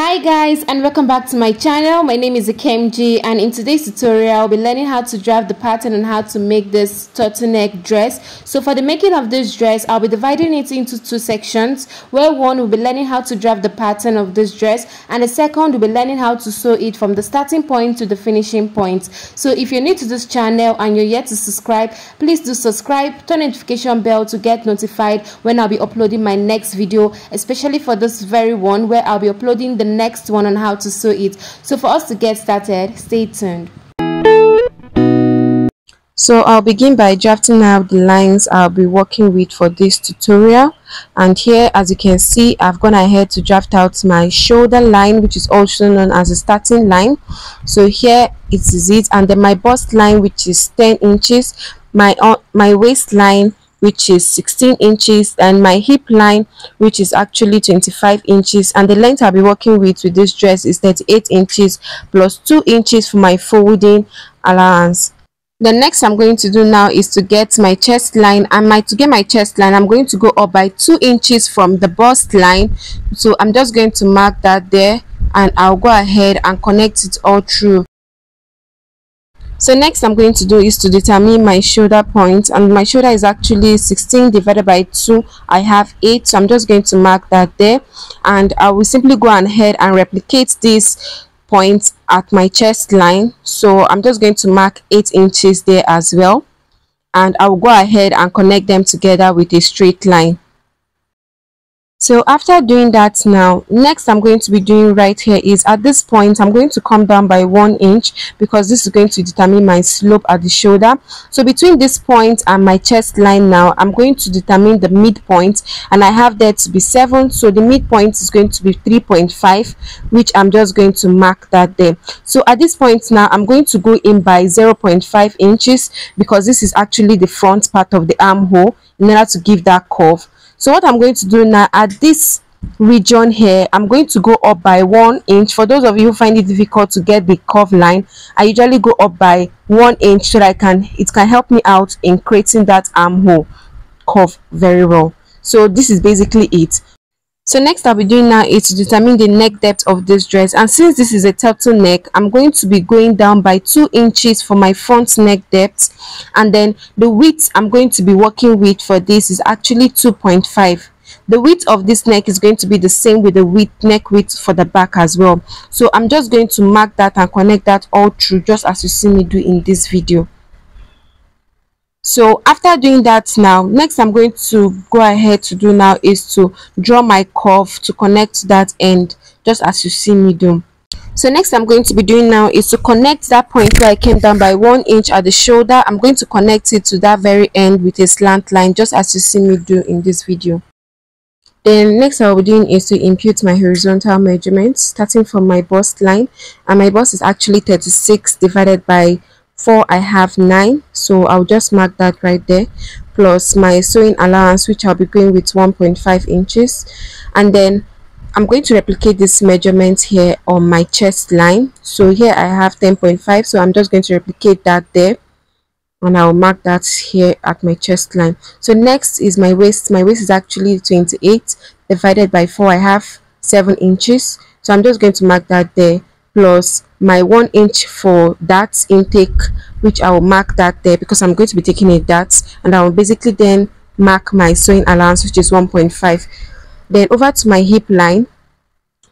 Hi guys, and welcome back to my channel. My name is Akemji, and in today's tutorial I'll be learning how to draft the pattern and how to make this turtleneck dress. So for the making of this dress, I'll be dividing it into two sections, where one will be learning how to draft the pattern of this dress, and the second will be learning how to sew it from the starting point to the finishing point. So if you're new to this channel and you're yet to subscribe, please do subscribe, turn notification bell to get notified when I'll be uploading my next video, especially for this very one where I'll be uploading the next one on how to sew it. So for us to get started, stay tuned. So I'll begin by drafting out the lines I'll be working with for this tutorial, and here, as you can see, I've gone ahead to draft out my shoulder line, which is also known as a starting line. So here it is it, and then my bust line, which is 10 inches, my waistline, which is 16 inches, and my hip line, which is actually 25 inches, and the length I'll be working with this dress is 38 inches plus 2 inches for my folding allowance. The next I'm going to do now is to get my chest line, and to get my chest line I'm going to go up by 2 inches from the bust line. So I'm just going to mark that there, and I'll go ahead and connect it all through. So next I'm going to do is to determine my shoulder point, and my shoulder is actually 16 divided by 2. I have 8, so I'm just going to mark that there, and I will simply go ahead and replicate this point at my chest line. So I'm just going to mark 8 inches there as well, and I will go ahead and connect them together with a straight line. So after doing that, now next I'm going to be doing right here is at this point I'm going to come down by 1 inch, because this is going to determine my slope at the shoulder. So between this point and my chest line, now I'm going to determine the midpoint, and I have that to be 7, so the midpoint is going to be 3.5, which I'm just going to mark that there. So at this point now I'm going to go in by 0.5 inches, because this is actually the front part of the armhole, in order to give that curve. So what I'm going to do now, at this region here, I'm going to go up by 1 inch. For those of you who find it difficult to get the curve line, I usually go up by 1 inch so that it can help me out in creating that armhole curve very well. So this is basically it. So next I'll be doing now is to determine the neck depth of this dress, and since this is a turtleneck, I'm going to be going down by 2 inches for my front neck depth, and then the width I'm going to be working with for this is actually 2.5. The width of this neck is going to be the same with the neck width for the back as well. So I'm just going to mark that and connect that all through, just as you see me do in this video. So after doing that, now next I'm going to go ahead to do now is to draw my curve to connect that end, just as you see me do. So next I'm going to be doing now is to connect that point where I came down by 1 inch at the shoulder. I'm going to connect it to that very end with a slant line, just as you see me do in this video. Then next I'll be doing is to impute my horizontal measurements, starting from my bust line, and my bust is actually 36 divided by 4. I have 9, so I'll just mark that right there, plus my sewing allowance, which I'll be going with 1.5 inches, and then I'm going to replicate this measurement here on my chest line. So here I have 10.5, so I'm just going to replicate that there, and I'll mark that here at my chest line. So next is my waist. My waist is actually 28 divided by 4. I have 7 inches, so I'm just going to mark that there, plus my 1 inch for that intake, which I will mark that there because I'm going to be taking a dart, and I will basically then mark my sewing allowance, which is 1.5. Then over to my hip line.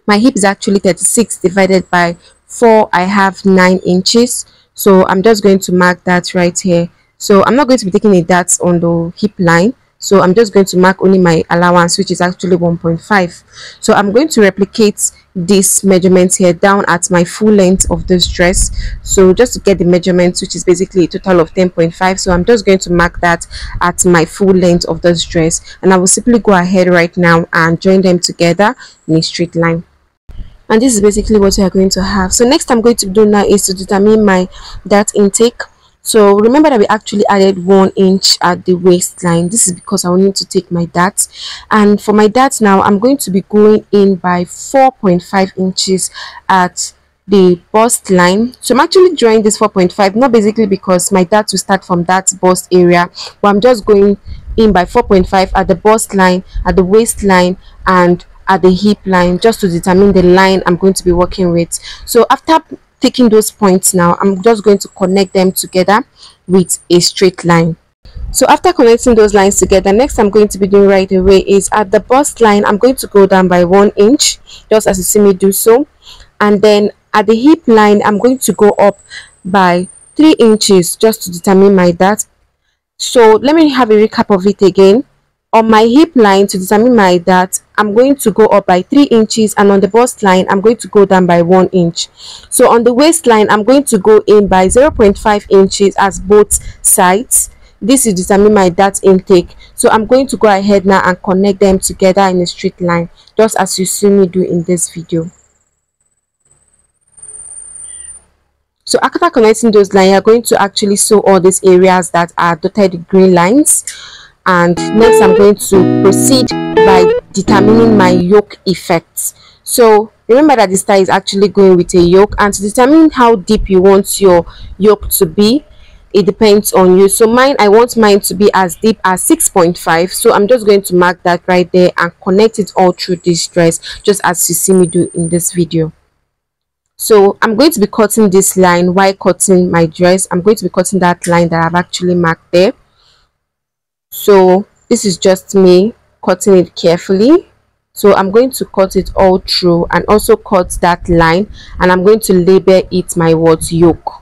My hip is actually 36 divided by 4. I have 9 inches, so I'm just going to mark that right here. So I'm not going to be taking a dart on the hip line, so I'm just going to mark only my allowance, which is actually 1.5. So I'm going to replicate this measurement here down at my full length of this dress, so just to get the measurements, which is basically a total of 10.5. so I'm just going to mark that at my full length of this dress, and I will simply go ahead right now and join them together in a straight line. And this is basically what we are going to have. So next I'm going to do now is to determine my dart intake. So remember that we actually added 1 inch at the waistline. This is because I will need to take my darts, and for my darts now I'm going to be going in by 4.5 inches at the bust line. So I'm actually drawing this 4.5 not basically because my darts will start from that bust area, but I'm just going in by 4.5 at the bust line, at the waistline, and at the hip line just to determine the line I'm going to be working with. So after taking those points, now I'm just going to connect them together with a straight line. So after connecting those lines together, next I'm going to be doing right away is at the bust line, I'm going to go down by 1 inch, just as you see me do so. And then at the hip line, I'm going to go up by 3 inches just to determine my dart. So let me have a recap of it again. On my hip line, to determine my dart, I'm going to go up by 3 inches, and on the bust line, I'm going to go down by 1 inch. So on the waistline, I'm going to go in by 0.5 inches as both sides. This is determine my dart intake. So I'm going to go ahead now and connect them together in a straight line, just as you see me do in this video. So after connecting those lines, you're going to actually sew all these areas that are dotted with green lines. And next I'm going to proceed by determining my yoke effects. So remember that the style is actually going with a yoke, and to determine how deep you want your yoke to be, it depends on you. So I want mine to be as deep as 6.5. so I'm just going to mark that right there and connect it all through this dress, just as you see me do in this video. So I'm going to be cutting this line while cutting my dress. I'm going to be cutting that line that I've actually marked there. So this is just me cutting it carefully. So I'm going to cut it all through and also cut that line, and I'm going to label it my yoke.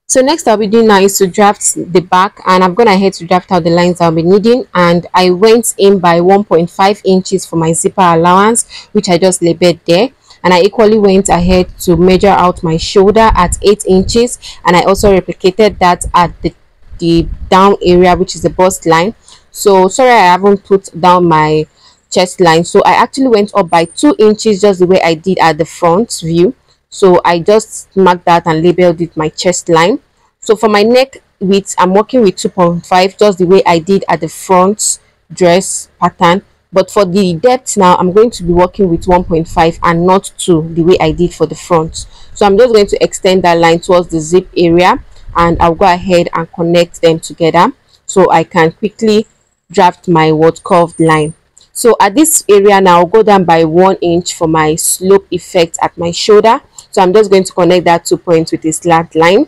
So next I'll be doing now is to draft the back, and I'm going ahead to draft out the lines I'll be needing. And I went in by 1.5 inches for my zipper allowance, which I just labeled there. And I equally went ahead to measure out my shoulder at 8 inches, and I also replicated that at the down area, which is the bust line. So sorry, I haven't put down my chest line, so I actually went up by 2 inches, just the way I did at the front view. So I just marked that and labeled it my chest line. So for my neck width, I'm working with 2.5, just the way I did at the front dress pattern. But for the depth now, I'm going to be working with 1.5 and not 2, the way I did for the front. So I'm just going to extend that line towards the zip area, and I'll go ahead and connect them together so I can quickly draft my curved line. So at this area now, I'll go down by 1 inch for my slope effect at my shoulder. So I'm just going to connect that 2 points with a slant line.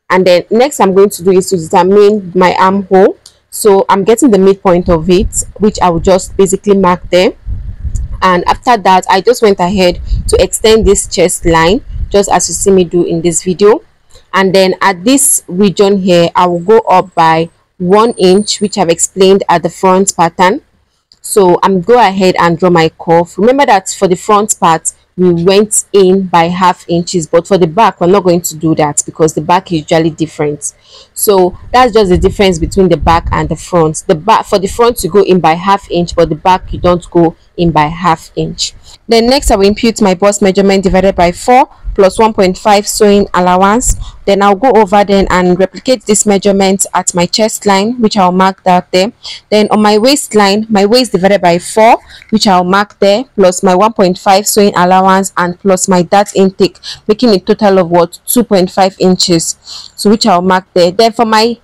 And then next I'm going to do is to determine my armhole. So I'm getting the midpoint of it, which I will just basically mark there. And after that, I just went ahead to extend this chest line, just as you see me do in this video. And then at this region here, I will go up by 1 inch, which I've explained at the front pattern. So I'm go ahead and draw my curve. Remember that for the front part, we went in by ½ inches, but for the back, we're not going to do that because the back is usually different. So that's just the difference between the back and the front. The back, for the front, you go in by ½ inch, but the back, you don't go in by ½ inch. Then next, I will impute my bust measurement divided by 4 plus 1.5 sewing allowance. Then I'll go over then and replicate this measurement at my chest line, which I'll mark that there. Then on my waistline, my waist divided by 4, which I'll mark there, plus my 1.5 sewing allowance and plus my dart intake, making a total of 2.5 inches. So which I'll mark there. Then for my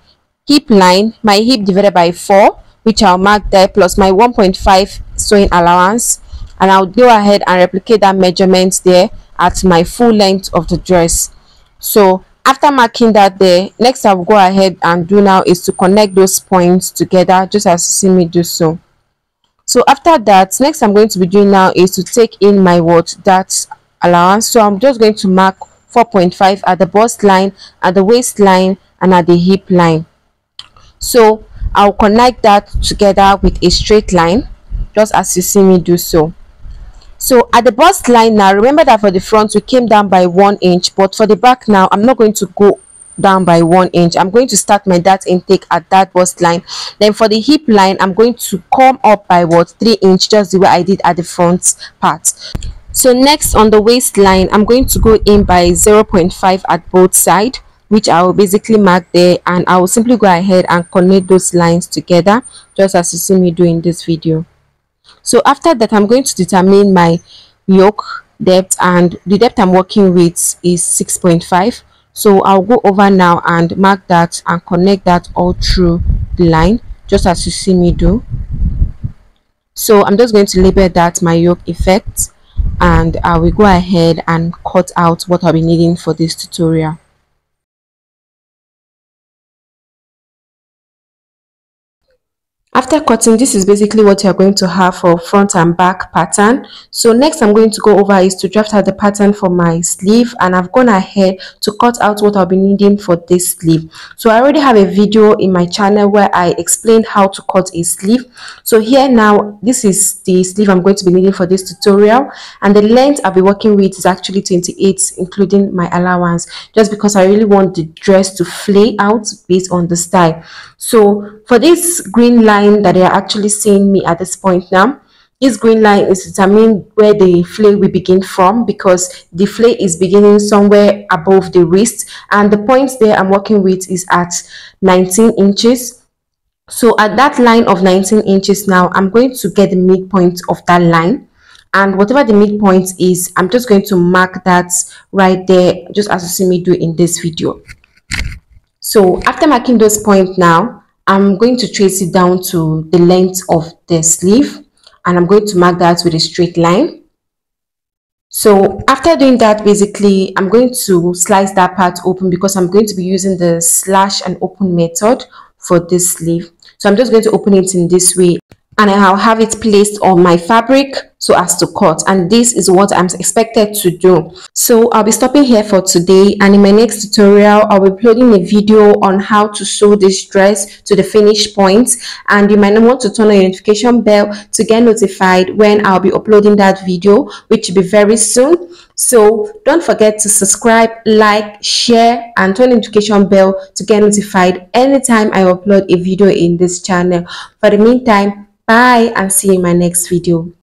hip line, my hip divided by 4, which I'll mark there, plus my 1.5 sewing allowance, and I'll go ahead and replicate that measurement there at my full length of the dress. So after marking that there, next I'll go ahead and do now is to connect those points together, just as you see me do so. So after that, next I'm going to be doing now is to take in my dart allowance. So I'm just going to mark 4.5 at the bust line, at the waistline, and at the hip line. So I'll connect that together with a straight line, just as you see me do so. So at the bust line now, remember that for the front we came down by 1 inch, but for the back now, I'm not going to go down by 1 inch. I'm going to start my dart intake at that bust line. Then for the hip line, I'm going to come up by 3 inch, just the way I did at the front part. So next on the waistline, I'm going to go in by 0.5 at both sides, which I will basically mark there, and I will simply go ahead and connect those lines together, just as you see me do in this video. So after that, I'm going to determine my yoke depth, and the depth I'm working with is 6.5. So I'll go over now and mark that and connect that all through the line, just as you see me do. So I'm just going to label that my yoke effect, and I will go ahead and cut out what I'll be needing for this tutorial. After cutting, this is basically what you're going to have for front and back pattern. So next I'm going to go over is to draft out the pattern for my sleeve, and I've gone ahead to cut out what I'll be needing for this sleeve. So I already have a video in my channel where I explained how to cut a sleeve. So here now, this is the sleeve I'm going to be needing for this tutorial, and the length I'll be working with is actually 28, including my allowance, just because I really want the dress to flay out based on the style. So for this green line that you're actually seeing me at this point now, this green line is determining where the flay will begin from, because the flay is beginning somewhere above the wrist, and the point there I'm working with is at 19 inches. So at that line of 19 inches now, I'm going to get the midpoint of that line, and whatever the midpoint is, I'm just going to mark that right there, just as you see me do in this video. So after marking those points now, I'm going to trace it down to the length of the sleeve, and I'm going to mark that with a straight line. So after doing that, basically I'm going to slice that part open, because I'm going to be using the slash and open method for this sleeve. So I'm just going to open it in this way, and I'll have it placed on my fabric so as to cut, and this is what I'm expected to do. So I'll be stopping here for today, and in my next tutorial I'll be uploading a video on how to sew this dress to the finish point, and you might want to turn on your notification bell to get notified when I'll be uploading that video, which will be very soon. So don't forget to subscribe, like, share, and turn the notification bell to get notified anytime I upload a video in this channel. For the meantime, bye, and see you in my next video.